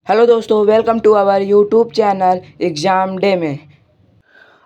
Hello दोस्तों, welcome to our YouTube channel exam day में।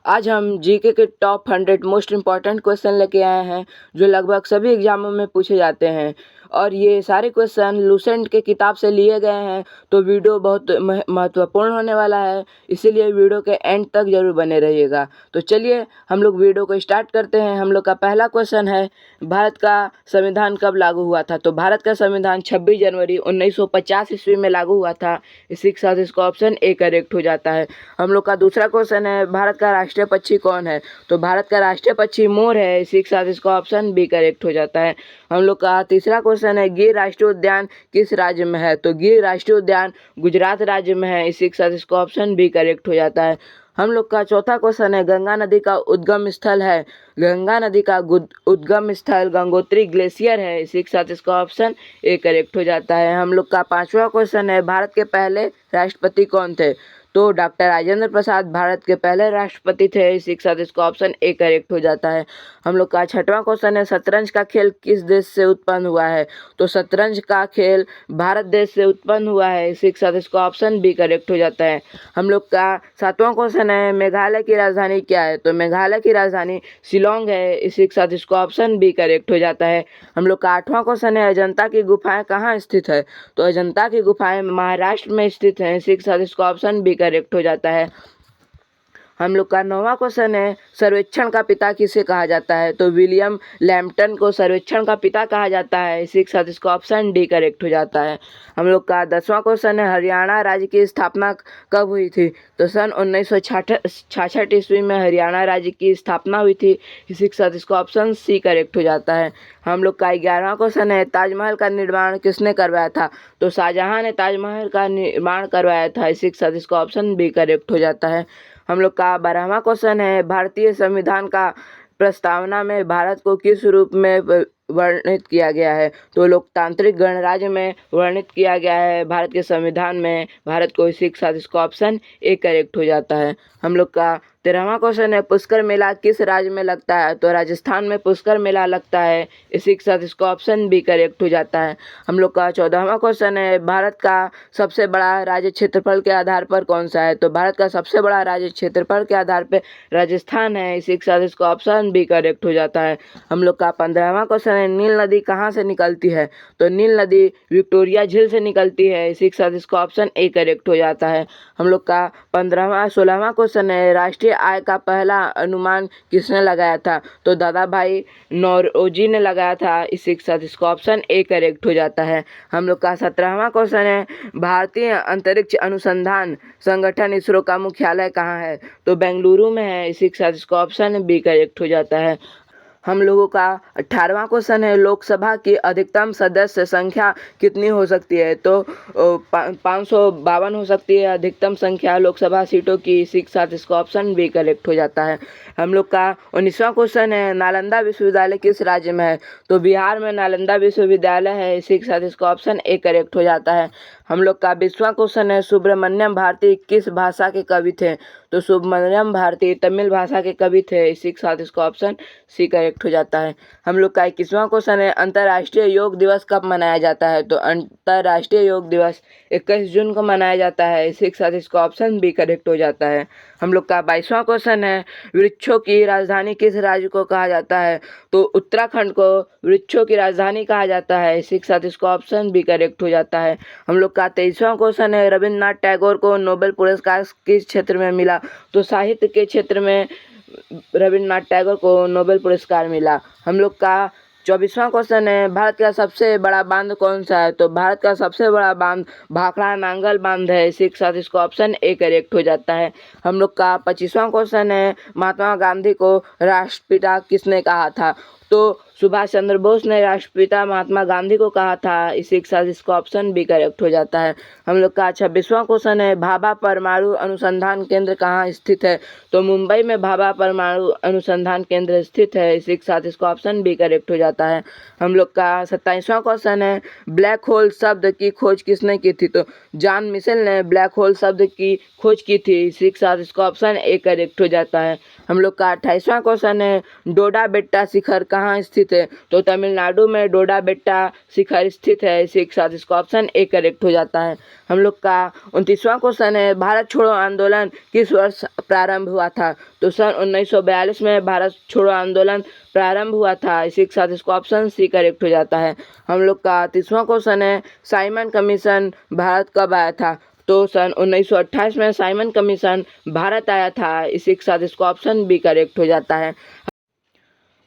आज हम जीके के टॉप 100 मोस्ट इम्पॉर्टेंट क्वेश्चन लेके आए हैं जो लगभग सभी एग्जामों में पूछे जाते हैं और ये सारे क्वेश्चन लूसेंट के किताब से लिए गए हैं। तो वीडियो बहुत महत्वपूर्ण होने वाला है, इसीलिए वीडियो के एंड तक ज़रूर बने रहिएगा। तो चलिए हम लोग वीडियो को स्टार्ट करते हैं। हम लोग का पहला क्वेश्चन है, भारत का संविधान कब लागू हुआ था? तो भारत का संविधान 26 जनवरी 1950 ईस्वी में लागू हुआ था। इसी के साथ इसका ऑप्शन ए करेक्ट हो जाता है। हम लोग का दूसरा क्वेश्चन है, भारत का राष्ट्रीय पक्षी कौन है? तो भारत का राष्ट्रीय पक्षी मोर है। इसी के साथ इसका ऑप्शन बी करेक्ट हो जाता है। हम लोग का तीसरा क्वेश्चन है, गिर राष्ट्रीय उद्यान किस राज्य में है? तो गिर राष्ट्रीय उद्यान गुजरात राज्य में है। इसी के साथ इसका ऑप्शन बी करेक्ट हो जाता है। हम लोग का चौथा क्वेश्चन है, गंगा नदी का उद्गम स्थल है? गंगा नदी का उद्गम स्थल गंगोत्री ग्लेशियर है। इसी के साथ इसका ऑप्शन ए करेक्ट हो जाता है। हम लोग का पांचवा क्वेश्चन है, भारत के पहले राष्ट्रपति कौन थे? तो डॉक्टर राजेंद्र प्रसाद भारत के पहले राष्ट्रपति थे। इसी के साथ इसका ऑप्शन ए करेक्ट हो जाता है। हम लोग का छठवां क्वेश्चन है, शतरंज का खेल किस देश से उत्पन्न हुआ है? तो शतरंज का खेल भारत देश से उत्पन्न हुआ है। इसी के साथ इसका ऑप्शन बी करेक्ट हो जाता है। हम लोग का सातवां क्वेश्चन है, मेघालय की राजधानी क्या है? तो मेघालय की राजधानी शिलोंग है। इसी के साथ इसका ऑप्शन बी करेक्ट हो जाता है। हम लोग का आठवां क्वेश्चन है, अजंता की गुफाएं कहाँ स्थित है? तो अजंता की गुफाएं महाराष्ट्र में स्थित हैं। इसी के साथ इसका ऑप्शन बी करेक्ट हो जाता है। हम लोग का नौवां क्वेश्चन है, सर्वेक्षण का पिता किसे कहा जाता है? तो विलियम लैम्पटन को सर्वेक्षण का पिता कहा जाता है। इसी के साथ इसका ऑप्शन डी करेक्ट हो जाता है। हम लोग का 10वां क्वेश्चन है, हरियाणा राज्य की स्थापना कब हुई थी? तो सन 1966 ईस्वी में हरियाणा राज्य की स्थापना हुई थी। इसी के साथ इसका ऑप्शन सी करेक्ट हो जाता है। हम लोग का 11वां क्वेश्चन है, ताजमहल का निर्माण किसने करवाया था? तो शाहजहां ने ताजमहल का निर्माण करवाया था। इसी के साथ इसका ऑप्शन बी करेक्ट हो जाता है। हम लोग का 12वां क्वेश्चन है, भारतीय संविधान का प्रस्तावना में भारत को किस रूप में वर्णित किया गया है? तो लोकतांत्रिक गणराज्य में वर्णित किया गया है भारत के संविधान में भारत को। इसी के साथ इसका ऑप्शन ए करेक्ट हो जाता है। हम लोग का 13वां क्वेश्चन है, पुष्कर मेला किस राज्य में लगता है? तो राजस्थान में पुष्कर मेला लगता है। इसी के साथ इसका ऑप्शन बी करेक्ट हो जाता है। हम लोग का 14वां क्वेश्चन है, भारत का सबसे बड़ा राज्य क्षेत्रफल के आधार पर कौन सा है? तो भारत का सबसे बड़ा राज्य क्षेत्रफल के आधार पर राजस्थान है। इसी के साथ इसका ऑप्शन बी करेक्ट हो जाता है। हम लोग का 15वां क्वेश्चन है, नील नदी कहाँ से निकलती है? तो नील नदी विक्टोरिया झील से निकलती है। इसी के साथ इसका ऑप्शन ए करेक्ट हो जाता है। हम लोग का 16वां क्वेश्चन है, राष्ट्रीय आय का पहला अनुमान किसने लगाया था? तो दादा भाई नौरोजी ने लगाया था। इसी के साथ इसका ऑप्शन ए करेक्ट हो जाता है। हम लोग का 17वां क्वेश्चन है, भारतीय अंतरिक्ष अनुसंधान संगठन इसरो का मुख्यालय कहाँ है? तो बेंगलुरु में है। इसी के साथ इसका ऑप्शन बी करेक्ट हो जाता है। हम लोगों का 18वां क्वेश्चन है, लोकसभा की अधिकतम सदस्य संख्या कितनी हो सकती है? तो 552 हो सकती है अधिकतम संख्या लोकसभा सीटों की। इसी के साथ इसका ऑप्शन बी करेक्ट हो जाता है। हम लोग का 19वां क्वेश्चन है, नालंदा विश्वविद्यालय किस राज्य में है? तो बिहार में नालंदा विश्वविद्यालय है। इसी के साथ इसका ऑप्शन ए करेक्ट हो जाता है। हम लोग का 20वां क्वेश्चन है, सुब्रमण्यम भारती किस भाषा के कवि थे? तो सुब्रमण्यम भारती तमिल भाषा के कवि थे। इसी के साथ इसका ऑप्शन सी करेक्ट हो जाता है। हम लोग का 21वां क्वेश्चन है, अंतर्राष्ट्रीय योग दिवस कब मनाया जाता है? तो अंतर्राष्ट्रीय योग दिवस 21 जून को मनाया जाता है। इसी के साथ इसका ऑप्शन बी करेक्ट हो जाता है। हम लोग का 22वां क्वेश्चन है, वृक्षों की राजधानी किस राज्य को कहा जाता है? तो उत्तराखंड को वृक्षों की राजधानी कहा जाता है। इसी के साथ इसका ऑप्शन बी करेक्ट हो जाता है। हम लोग का 23वां क्वेश्चन है, रविन्द्रनाथ टैगोर को नोबेल पुरस्कार किस क्षेत्र में मिला? तो साहित्य के क्षेत्र में रविन्द्रनाथ टैगोर को नोबेल पुरस्कार मिला। हम लोग का 24वां क्वेश्चन है, भारत का सबसे बड़ा बांध कौन सा है? तो भारत का सबसे बड़ा बांध भाखड़ा नांगल बांध है। इसी के साथ इसका ऑप्शन ए करेक्ट हो जाता है। हम लोग का 25वां क्वेश्चन है, महात्मा गांधी को राष्ट्रपिता किसने कहा था? तो सुभाष चंद्र बोस ने राष्ट्रपिता महात्मा गांधी को कहा था। इसी के साथ इसका ऑप्शन बी करेक्ट हो जाता है। हम लोग का 26वां क्वेश्चन है, भाभा परमाणु अनुसंधान केंद्र कहाँ स्थित है? तो मुंबई में भाभा परमाणु अनुसंधान केंद्र स्थित है। इसी के साथ इसका ऑप्शन बी करेक्ट हो जाता है। हम लोग का 27वां क्वेश्चन है, ब्लैक होल शब्द की खोज किसने की थी? तो जॉन मिशेल ने ब्लैक होल शब्द की खोज की थी। इसी के साथ इसका ऑप्शन ए करेक्ट हो जाता है। हम लोग का 28वां क्वेश्चन है डोडा बेट्टा शिखर कहाँ स्थित है? तो तमिलनाडु में डोडा बेट्टा शिखर स्थित है। इसी के साथ इसका ऑप्शन ए करेक्ट हो जाता है। हम लोग का 29वां क्वेश्चन है भारत छोड़ो आंदोलन किस वर्ष प्रारंभ हुआ था? तो सन 1942 में भारत छोड़ो आंदोलन प्रारंभ हुआ था। इसी के साथ इसको ऑप्शन सी करेक्ट हो जाता है। हम लोग का 30वां क्वेश्चन है साइमन कमीशन भारत कब आया था? तो सन 1928 में साइमन कमीशन भारत आया था। इसी के साथ इसको ऑप्शन बी करेक्ट हो जाता है।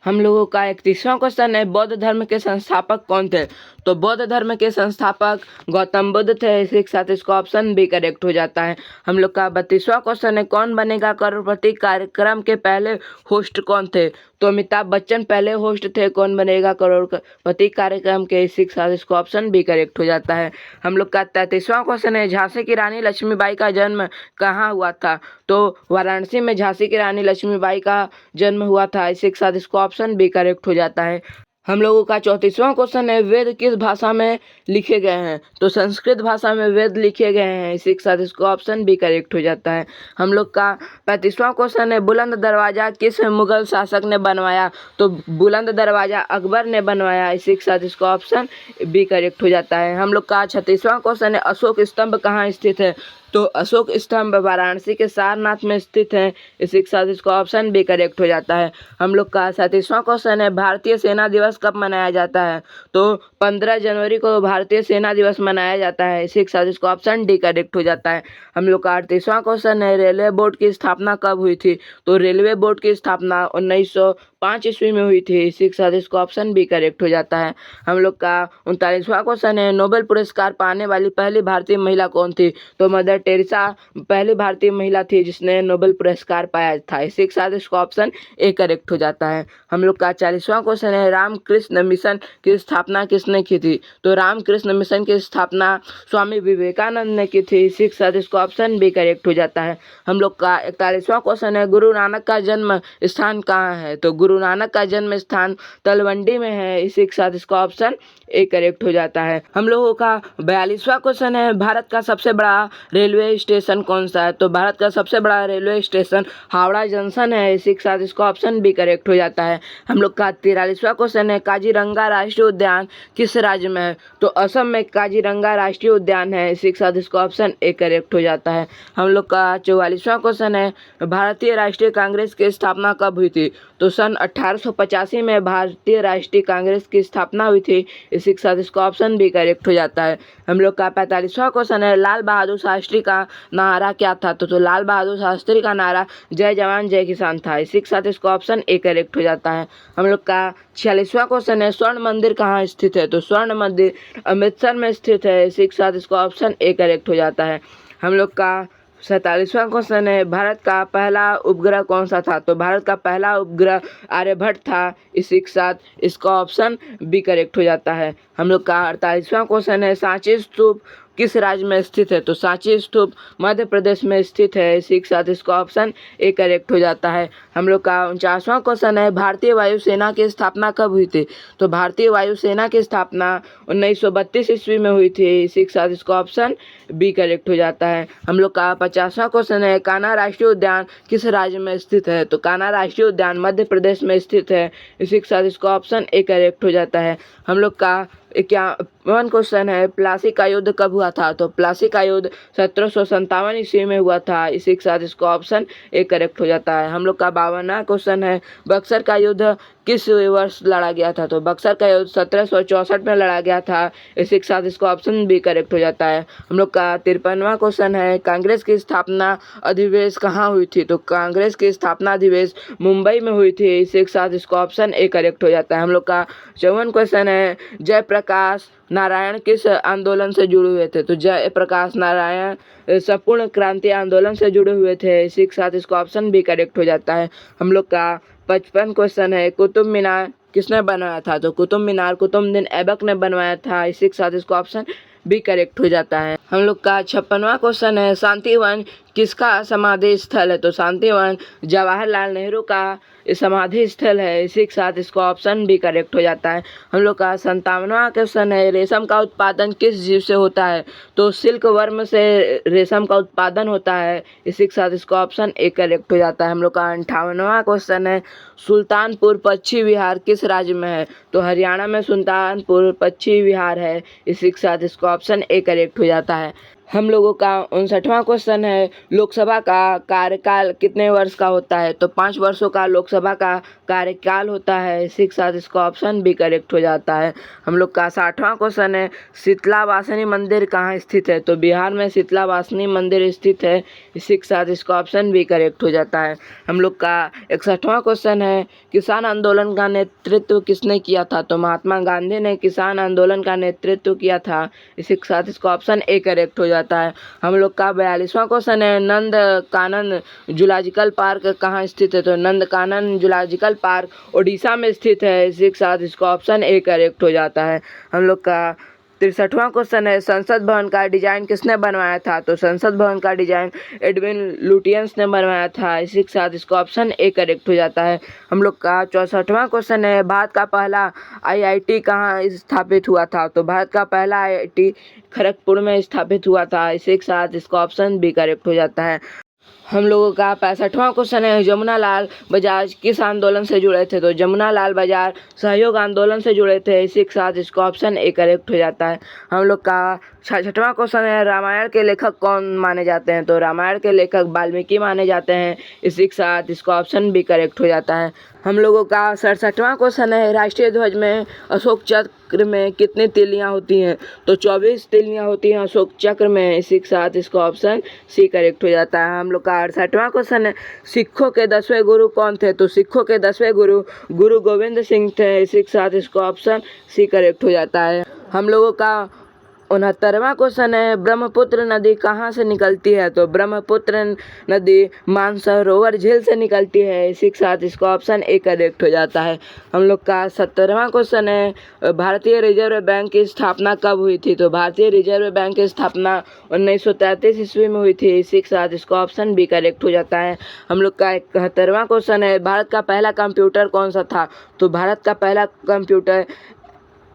हम लोगों का 31वां क्वेश्चन है बौद्ध धर्म के संस्थापक कौन थे? तो बौद्ध धर्म के संस्थापक गौतम बुद्ध थे। इसी के साथ इसका ऑप्शन बी करेक्ट हो जाता है। हम लोग का 32वां क्वेश्चन है कौन बनेगा करोड़पति कार्यक्रम के पहले होस्ट कौन थे? तो अमिताभ बच्चन पहले होस्ट थे कौन बनेगा करोड़पति कार्यक्रम के। इसी के साथ इसको ऑप्शन बी करेक्ट हो जाता है। हम लोग का 33वां क्वेश्चन है झांसी की रानी लक्ष्मीबाई का जन्म कहाँ हुआ था? तो वाराणसी में झांसी की रानी लक्ष्मीबाई का जन्म हुआ था। इसी के साथ इसको ऑप्शन बी करेक्ट हो जाता है। हम लोगों का 34वां क्वेश्चन है वेद किस भाषा में लिखे गए हैं? तो संस्कृत भाषा में वेद लिखे गए हैं। इसी के साथ इसको ऑप्शन बी करेक्ट हो जाता है। हम लोग का 35वां क्वेश्चन है बुलंद दरवाजा किस मुगल शासक ने बनवाया? तो बुलंद दरवाजा अकबर ने बनवाया। इसी के साथ इसको ऑप्शन बी करेक्ट हो जाता है। हम लोग का 36वां क्वेश्चन है अशोक स्तंभ कहाँ स्थित है? तो अशोक स्तंभ वाराणसी के सारनाथ में स्थित है। इसी के साथ इसका ऑप्शन बी करेक्ट हो जाता है। हम लोग का 37वां क्वेश्चन है भारतीय सेना दिवस कब मनाया जाता है? तो 15 जनवरी को भारतीय सेना दिवस मनाया जाता है। इसी के साथ इसका ऑप्शन डी करेक्ट हो जाता है। हम लोग का 38वां क्वेश्चन है रेलवे बोर्ड की स्थापना कब हुई थी? तो रेलवे बोर्ड की स्थापना 1905 ईस्वी में हुई थी। इसी के साथ इसका ऑप्शन बी करेक्ट हो जाता है। हम लोग का 39वां क्वेश्चन है नोबेल पुरस्कार पाने वाली पहली भारतीय महिला कौन थी? तो मदर टेरेसा पहली भारतीय महिला थी जिसने नोबेल पुरस्कार पाया था। इसी के साथ इसका ऑप्शन ए करेक्ट हो जाता है। हम लोग का 40वां क्वेश्चन है रामकृष्ण मिशन की स्थापना किसने की थी? तो रामकृष्ण मिशन की स्थापना स्वामी विवेकानंद ने की थी। इसी के साथ इसका ऑप्शन बी करेक्ट हो जाता है। हम लोग का 41वां क्वेश्चन है गुरु नानक का जन्म स्थान कहाँ है? तो गुरु नानक का जन्म स्थान तलवंडी में है। इसी के साथ इसका ऑप्शन ए करेक्ट हो जाता है। हम लोगों का 42वां क्वेश्चन है भारत का सबसे बड़ा रेलवे स्टेशन कौन सा है? तो भारत का सबसे बड़ा रेलवे स्टेशन हावड़ा जंक्शन है। इसी के साथ इसका ऑप्शन बी करेक्ट हो जाता है। हम लोग का 43वां क्वेश्चन है काजीरंगा राष्ट्रीय उद्यान किस राज्य में है? तो असम में काजीरंगा राष्ट्रीय उद्यान है। इसी के साथ इसका ऑप्शन ए करेक्ट हो जाता है। हम लोग का 44वां क्वेश्चन है भारतीय राष्ट्रीय कांग्रेस की स्थापना कब हुई थी? तो सन 1885 में भारतीय राष्ट्रीय कांग्रेस की स्थापना हुई थी। इसी के साथ इसका ऑप्शन भी करेक्ट हो जाता है। हम लोग का 45वां क्वेश्चन है लाल बहादुर शास्त्री का नारा क्या था? तो लाल बहादुर शास्त्री का नारा जय जवान जय किसान था। इसी के साथ इसका ऑप्शन ए करेक्ट हो जाता है। हम लोग का 46वां क्वेश्चन है स्वर्ण मंदिर कहाँ स्थित है? तो स्वर्ण मंदिर अमृतसर में स्थित है। इसी के साथ इसका ऑप्शन ए करेक्ट हो जाता है। हम लोग का 47वां क्वेश्चन है भारत का पहला उपग्रह कौन सा था? तो भारत का पहला उपग्रह आर्यभट्ट था। इसी के साथ इसका ऑप्शन बी करेक्ट हो जाता है। हम लोग का 48वां क्वेश्चन है सांची स्तूप किस राज्य में स्थित है? तो सांची स्तूप मध्य प्रदेश में स्थित है। इसी के साथ इसका ऑप्शन ए करेक्ट हो जाता है। हम लोग का 49वां क्वेश्चन है भारतीय वायुसेना की स्थापना कब हुई थी? तो भारतीय वायुसेना की स्थापना 1932 ईस्वी में हुई थी। इसी के साथ इसका ऑप्शन बी करेक्ट हो जाता है। हम लोग का 50वां क्वेश्चन है कान्हा राष्ट्रीय उद्यान किस राज्य में स्थित है? तो कान्हा राष्ट्रीय उद्यान मध्य प्रदेश में स्थित है। इसी के साथ इसका ऑप्शन ए करेक्ट हो जाता है। हम लोग का 51 क्वेश्चन है प्लासी का युद्ध कब हुआ था? तो प्लासी का युद्ध 1757 ईस्वी में हुआ था। इसी के साथ इसका ऑप्शन ए करेक्ट हो जाता है। हम लोग का 52वां क्वेश्चन है बक्सर का युद्ध किस वर्ष लड़ा गया था? तो बक्सर का युद्ध 1764 में लड़ा गया था। इसी के साथ इसका ऑप्शन बी करेक्ट हो जाता है। हम लोग का 53वां क्वेश्चन है कांग्रेस की स्थापना अधिवेश कहाँ हुई थी? तो कांग्रेस की स्थापना अधिवेश मुंबई में हुई थी। इसी के साथ इसका ऑप्शन ए करेक्ट हो जाता है। हम लोग का 54वां क्वेश्चन है जयप्रकाश नारायण किस आंदोलन से जुड़े हुए थे? तो जयप्रकाश नारायण संपूर्ण क्रांति आंदोलन से जुड़े हुए थे। इसी के साथ इसका ऑप्शन भी करेक्ट हो जाता है। हम लोग का 55 क्वेश्चन है कुतुब मीनार किसने बनवाया था? तो कुतुब मीनार कुतुबुद्दीन ऐबक ने बनवाया था। इसी के साथ इसका ऑप्शन भी करेक्ट हो जाता है। हम लोग का 56वां क्वेश्चन है शांति वन किसका समाधि स्थल है? तो शांतिवन जवाहरलाल नेहरू का समाधि स्थल है। इसी के साथ इसका ऑप्शन भी करेक्ट हो जाता है। हम लोग का 57वां क्वेश्चन है, रेशम का उत्पादन किस जीव से होता है? तो सिल्क वर्म से रेशम का उत्पादन होता है। इसी के साथ इसका ऑप्शन ए करेक्ट हो जाता है। हम लोग का 58वां क्वेश्चन है, सुल्तानपुर पक्षी विहार किस राज्य में है? तो हरियाणा में सुल्तानपुर पक्षी विहार है। इसी के साथ इसका ऑप्शन ए करेक्ट हो जाता है। हम लोगों का 59वां क्वेश्चन है, लोकसभा का कार्यकाल कितने वर्ष का होता है? तो 5 वर्षों का लोकसभा का कार्यकाल होता है। इसी के साथ इसका ऑप्शन भी करेक्ट हो जाता है। हम लोग का 60वां क्वेश्चन है, शीतला वासनी मंदिर कहाँ स्थित है? तो बिहार में शीतला वासनी मंदिर स्थित है। इसी के साथ इसका ऑप्शन भी करेक्ट हो जाता है। हम लोग का 61वां क्वेश्चन है, किसान आंदोलन का नेतृत्व किसने किया था? तो महात्मा गांधी ने किसान आंदोलन का नेतृत्व किया था। इसी के साथ इसका ऑप्शन ए करेक्ट हो जाता है। हम लोग का 42वां क्वेश्चन है, नंद कानन जूलॉजिकल पार्क कहाँ स्थित है? तो नंद कानन जूलॉजिकल पार्क ओडिशा में स्थित है। इसी के साथ इसका ऑप्शन ए करेक्ट हो जाता है। हम लोग का 63वां क्वेश्चन है, संसद भवन का डिजाइन किसने बनवाया था? तो संसद भवन का डिजाइन एडविन लुटियंस ने बनवाया था। इसी के साथ इसका ऑप्शन ए करेक्ट हो जाता है। हम लोग का 64वां क्वेश्चन है, भारत का पहला आईआईटी कहाँ स्थापित हुआ था? तो भारत का पहला आईआईटी खड़गपुर में स्थापित हुआ था। इसी के साथ इसका ऑप्शन भी करेक्ट हो जाता है। हम लोगों का 65वां क्वेश्चन है, जमुना लाल बजाज किस आंदोलन से जुड़े थे? तो जमुना लाल बजाज सहयोग आंदोलन से जुड़े थे। इसी के साथ इसका ऑप्शन ए करेक्ट हो जाता है। हम लोग का 66वां क्वेश्चन है, रामायण के लेखक कौन माने जाते हैं? तो रामायण के लेखक वाल्मीकि माने जाते हैं। इसी के साथ इसका ऑप्शन भी करेक्ट हो जाता है। हम लोगों का 67वां क्वेश्चन है, राष्ट्रीय ध्वज में अशोक चक्र में कितनी तिल्लियाँ होती हैं? तो 24 तिल्लियाँ होती हैं अशोक चक्र में। इसी के साथ इसका ऑप्शन सी करेक्ट हो जाता है। हम लोग का 68वां क्वेश्चन है, सिखों के 10वें गुरु कौन थे? तो सिखों के 10वें गुरु गुरु गोविंद सिंह थे। इसी के साथ इसका ऑप्शन सी करेक्ट हो जाता है। हम लोगों का 69वां क्वेश्चन है, ब्रह्मपुत्र नदी कहाँ से निकलती है? तो ब्रह्मपुत्र नदी मानसरोवर झील से निकलती है। इसी के साथ इसका ऑप्शन ए करेक्ट हो जाता है। हम लोग का 70वां क्वेश्चन है, भारतीय रिजर्व बैंक की स्थापना कब हुई थी? तो भारतीय रिजर्व बैंक की स्थापना 1933 ईस्वी में हुई थी। इसी के साथ इसका ऑप्शन भी करेक्ट हो जाता है। हम लोग का 71वां क्वेश्चन है, भारत का पहला कंप्यूटर कौन सा था? तो भारत का पहला कंप्यूटर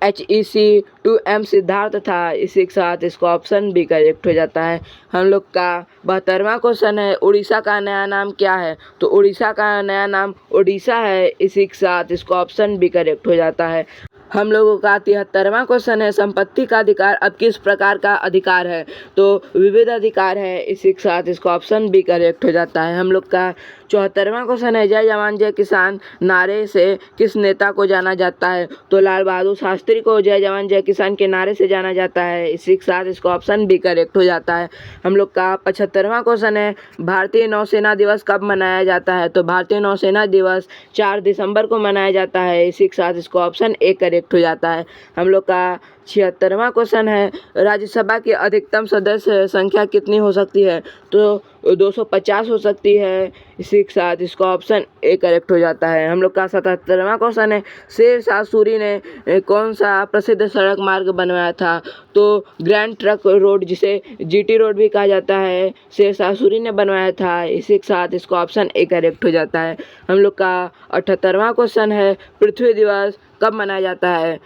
HEC-2M सिद्धार्थ था। इसी के साथ इसका ऑप्शन भी करेक्ट हो जाता है। हम लोग का 72वां क्वेश्चन है, उड़ीसा का नया नाम क्या है? तो उड़ीसा का नया नाम ओडिशा है। इसी के साथ इसका ऑप्शन भी करेक्ट हो जाता है। हम लोगों का 73वां क्वेश्चन है, संपत्ति का अधिकार अब किस प्रकार का अधिकार है? तो विविध अधिकार है। इसी के साथ इसका ऑप्शन भी करेक्ट हो जाता है। हम लोग का 74वां क्वेश्चन है, जय जवान जय किसान नारे से किस नेता को जाना जाता है? तो लाल बहादुर शास्त्री को जय जवान जय किसान के नारे से जाना जाता है। इसी के साथ इसका ऑप्शन भी करेक्ट हो जाता है। हम लोग का 75वां क्वेश्चन है, भारतीय नौसेना दिवस कब मनाया जाता है? तो भारतीय नौसेना दिवस 4 दिसंबर को मनाया जाता है। इसी के साथ इसका ऑप्शन ए करेक्ट हो जाता है। हम लोग का 76वां क्वेश्चन है, राज्यसभा की अधिकतम सदस्य संख्या कितनी हो सकती है? तो 250 हो सकती है। इसी के साथ इसका ऑप्शन ए करेक्ट हो जाता है। हम लोग का 77वां क्वेश्चन है, शेरशाह सूरी ने कौन सा प्रसिद्ध सड़क मार्ग बनवाया था? तो ग्रैंड ट्रंक रोड, जिसे GT रोड भी कहा जाता है, शेरशाह सूरी ने बनवाया था। इसी के साथ इसका ऑप्शन ए करेक्ट हो जाता है। हम लोग का 78वां क्वेश्चन है, पृथ्वी दिवस कब मनाया जाता है?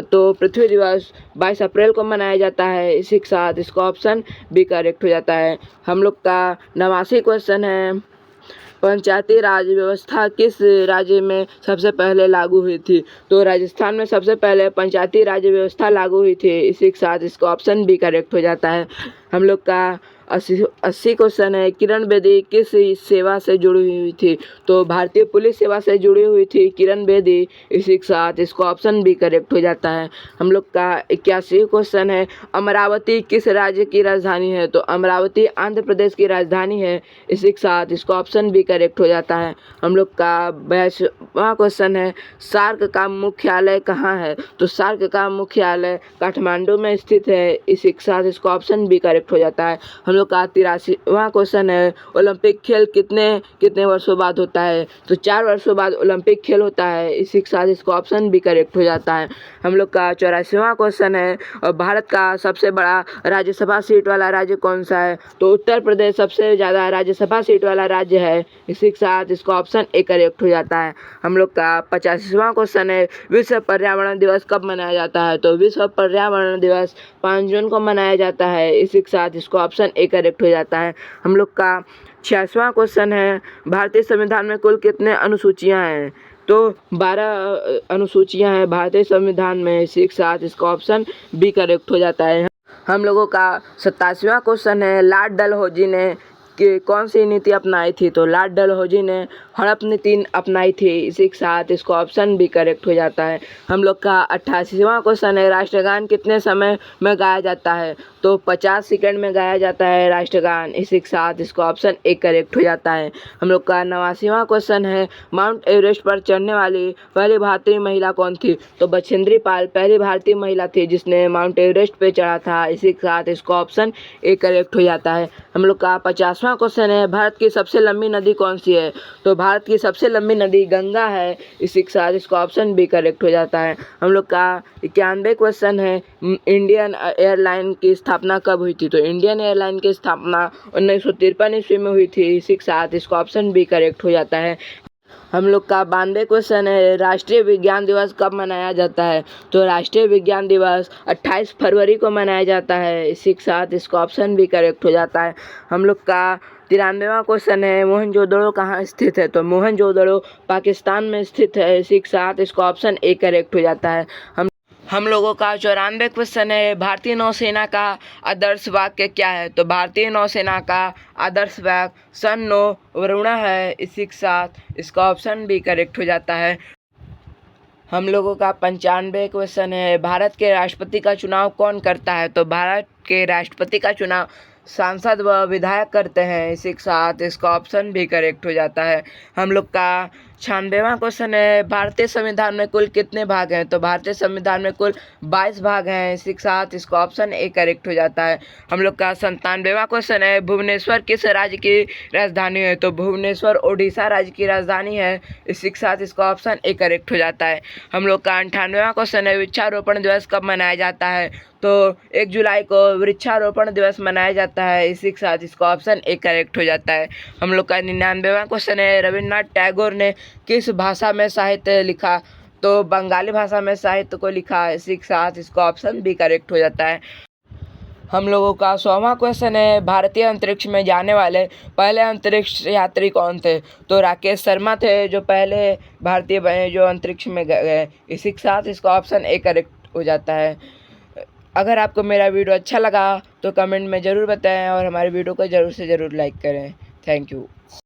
तो पृथ्वी दिवस 22 अप्रैल को मनाया जाता है। इसी के साथ इसका ऑप्शन भी करेक्ट हो जाता है। हम लोग का 89वां क्वेश्चन है, पंचायती राज व्यवस्था किस राज्य में सबसे पहले लागू हुई थी? तो राजस्थान में सबसे पहले पंचायती राज व्यवस्था लागू हुई थी। इसी के साथ इसका ऑप्शन भी करेक्ट हो जाता है। हम लोग का 80 क्वेश्चन है, किरण बेदी किस सेवा से जुड़ी हुई थी? तो भारतीय पुलिस सेवा से जुड़ी हुई थी किरण बेदी। इसी के साथ इसका ऑप्शन भी करेक्ट हो जाता है। हम लोग का 81 क्वेश्चन है, अमरावती किस राज्य की राजधानी है? तो अमरावती आंध्र प्रदेश की राजधानी है। इसी के साथ इसका ऑप्शन भी करेक्ट हो जाता है। हम लोग का 82वां क्वेश्चन है, सार्क का मुख्यालय कहाँ है? तो सार्क का मुख्यालय काठमांडू में स्थित है। इसी के साथ इसका ऑप्शन भी करेक्ट हो जाता है। हम लोग का 83वां क्वेश्चन है, ओलंपिक खेल कितने वर्षों बाद होता है? तो 4 वर्षों बाद ओलंपिक खेल होता है। इसी के साथ इसका ऑप्शन भी करेक्ट हो जाता है। हम लोग का 84वां क्वेश्चन है, और भारत का सबसे बड़ा राज्यसभा सीट वाला राज्य कौन सा है? तो उत्तर प्रदेश सबसे ज़्यादा राज्यसभा सीट वाला राज्य है। इसी के साथ इसका ऑप्शन ए करेक्ट हो जाता है। हम लोग का 85वां क्वेश्चन है, विश्व पर्यावरण दिवस कब मनाया जाता है? तो विश्व पर्यावरण दिवस 5 जून को मनाया जाता है। इसी के साथ इसका ऑप्शन ए करेक्ट हो जाता है। हम लोग का 86वां क्वेश्चन है, भारतीय संविधान में कुल कितने अनुसूचियां हैं? तो 12 अनुसूचियां हैं भारतीय संविधान में। इसी के साथ इसका ऑप्शन बी करेक्ट हो जाता है। हम लोगों का 87वां क्वेश्चन है, लॉर्ड डलहौजी ने कि कौन सी नीति अपनाई थी? तो लॉर्ड डलहौजी ने हड़प नीति अपनाई थी। इसी के साथ इसका ऑप्शन भी करेक्ट हो जाता है। हम लोग का 88वां क्वेश्चन है, राष्ट्रगान कितने समय में गाया जाता है? तो 50 सेकंड में गाया जाता है राष्ट्रगान। इसी के साथ इसका ऑप्शन ए करेक्ट हो जाता है। हम लोग का 89वां क्वेश्चन है, माउंट एवरेस्ट पर चढ़ने वाली पहली भारतीय महिला कौन थी? तो बछेंद्री पाल पहली भारतीय महिला थी जिसने माउंट एवरेस्ट पे चढ़ा था। इसी के साथ इसका ऑप्शन ए करेक्ट हो जाता है। हम लोग का 50वां क्वेश्चन है, भारत की सबसे लंबी नदी कौन सी है? तो भारत की सबसे लंबी नदी गंगा है। इसी के साथ इसका ऑप्शन भी करेक्ट हो जाता है। हम लोग का 91 क्वेश्चन है, इंडियन एयरलाइन की स्थापना कब हुई थी? तो इंडियन एयरलाइन की स्थापना 1953 ईस्वी में हुई थी। इसी के साथ इसका ऑप्शन भी करेक्ट हो जाता है। हम लोग का 92 क्वेश्चन है, राष्ट्रीय विज्ञान दिवस कब मनाया जाता है? तो राष्ट्रीय विज्ञान दिवस 28 फरवरी को मनाया जाता है। इसी के साथ इसका ऑप्शन भी करेक्ट हो जाता है। हम लोग का 93वां क्वेश्चन है, मोहनजोदड़ो कहाँ स्थित है? तो मोहनजोदड़ो पाकिस्तान में स्थित है। इसी के साथ इसका ऑप्शन ए करेक्ट हो जाता है। हम लोगों का 94 क्वेश्चन है, भारतीय नौसेना का आदर्श वाक्य क्या है? तो भारतीय नौसेना का आदर्श वाक्य सन नो वरुणा है। इसी के साथ इसका ऑप्शन भी करेक्ट हो जाता है। हम लोगों का 95 क्वेश्चन है, भारत के राष्ट्रपति का चुनाव कौन करता है? तो भारत के राष्ट्रपति का चुनाव सांसद व विधायक करते हैं। इसी के साथ इसका ऑप्शन भी करेक्ट हो जाता है। हम लोग का 96वां क्वेश्चन है, भारतीय संविधान में कुल कितने भाग हैं? तो भारतीय संविधान में कुल 22 भाग हैं। इसी के साथ इसका ऑप्शन ए करेक्ट हो जाता है। हम लोग का 97वां क्वेश्चन है, भुवनेश्वर किस राज्य की राजधानी है? तो भुवनेश्वर ओडिशा राज्य की राजधानी है। इसी के साथ इसका ऑप्शन ए करेक्ट हो जाता है। हम लोग का 98वां क्वेश्चन है, वृक्षारोपण दिवस कब मनाया जाता है? तो 1 जुलाई को वृक्षारोपण दिवस मनाया जाता है। इसी के साथ इसका ऑप्शन ए करेक्ट हो जाता है। हम लोग का 99वां क्वेश्चन है, रविन्द्रनाथ टैगोर ने किस भाषा में साहित्य लिखा? तो बंगाली भाषा में साहित्य को लिखा। इसी के साथ इसका ऑप्शन भी करेक्ट हो जाता है। हम लोगों का 100वां क्वेश्चन है, भारतीय अंतरिक्ष में जाने वाले पहले अंतरिक्ष यात्री कौन थे? तो राकेश शर्मा थे जो पहले भारतीय बने जो अंतरिक्ष में गए। इसी के साथ इसका ऑप्शन ए करेक्ट हो जाता है। अगर आपको मेरा वीडियो अच्छा लगा तो कमेंट में ज़रूर बताएं और हमारे वीडियो को ज़रूर से ज़रूर लाइक करें। Thank you.